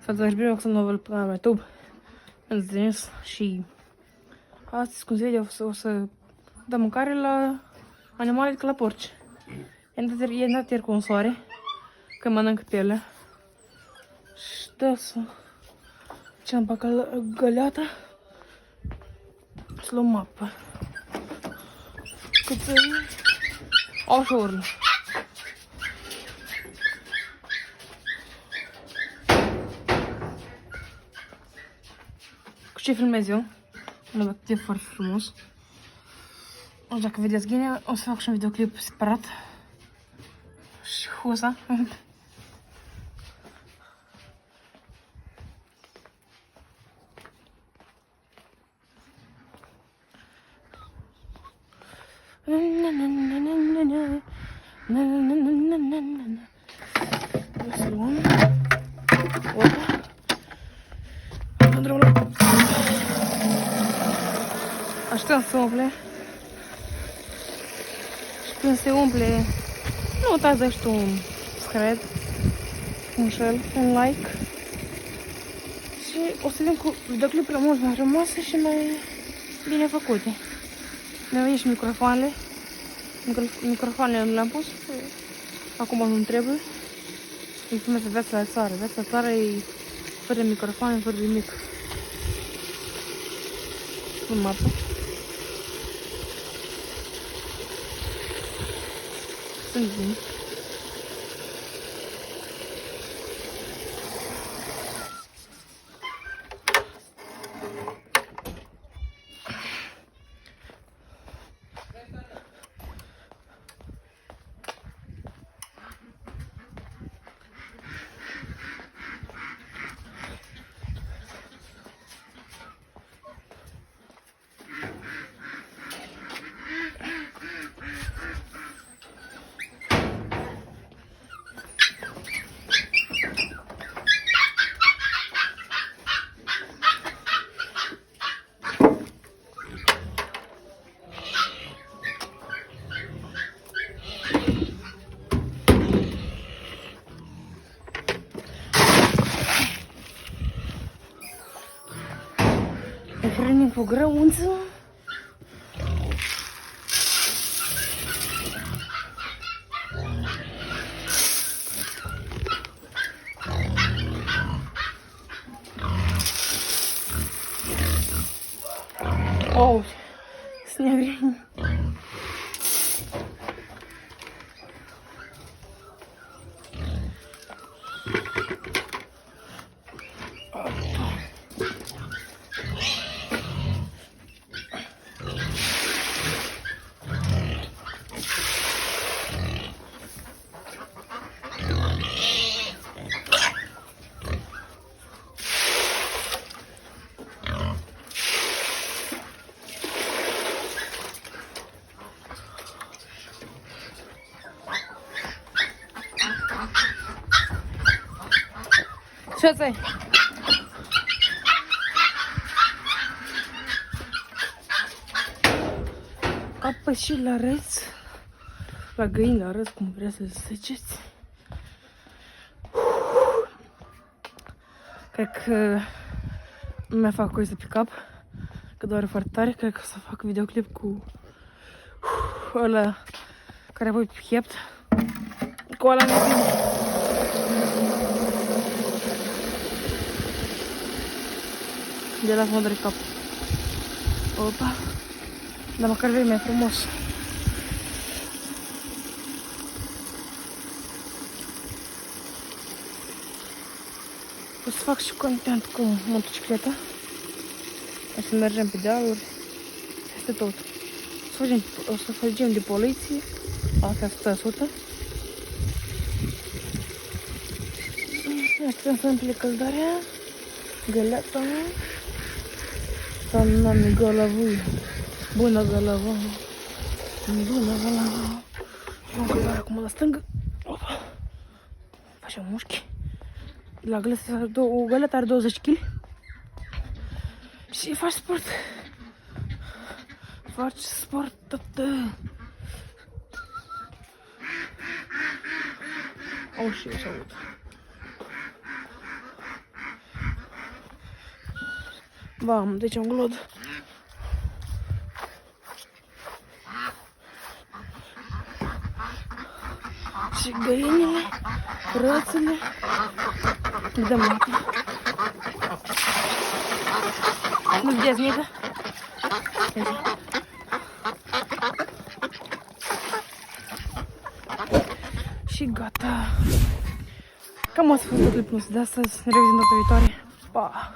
Felicitări, bine că sunt noul pe canalul YouTube. Am zis și astăzi, cum se vede, o să dăm mâncare la animale ca la porci. E dat ieri cu un soare, că mănâncă pielea. Și da să ce-am pe găleata să luăm mapă. Cățării au și urlă. Cu ce filmez eu? Un obiectiv foarte frumos. Nu știu dacă vedeți bine, o să fac și un videoclip separat. Și huza. O să luăm. Opa. În drumul. Așteptăm să umple. Și când se umple, nu uitați de tu un subscribe, un share, un like. Și o să vedem cu videoclipurile mult mai frumoase și mai bine făcute. Ne vedem și microfoanele. Microfoanele nu le-am pus. Acum nu trebuie. Îi filmez pe viața la țară. Viața la țară e fără microfoane, fără nimic. Nu mapă. Sunt bine. Hrănim cu grăunță. Oh, snegrini. Ce ți-ai? Apă și la răț. La găini, la răț, cum vrea să ziceți. Cred că nu mi-a fac coise pe cap, că doare foarte tare. Cred că o să fac videoclip cu ăla care voi pe piept. Cu ăla mi-a bine. De la mă doare cap. Opa. Dar măcar vei mai frumos. O să fac și content cu motocicleta. O să mergem pe dealuri. Peste tot. O să fugim de poliție. Asta 100%. Asta să împlie căldarea. Găleata. Doamna mi gălăvui. Bună gălăvă. Bună gălăvă. Luăm căldarea acum la stângă. Opa. Facem mușchi. La găleată, o găleată are 20 kg. Și faci sport. Faci sport, tată. Oh, și eu să aud. Bam, deci un glod. Și găinile, rățele. Le dăm lapte. Nu vedeți nică? Și gata. Cam asta a fost clipul nostru de astăzi. Ne revedem data viitoare. Pa!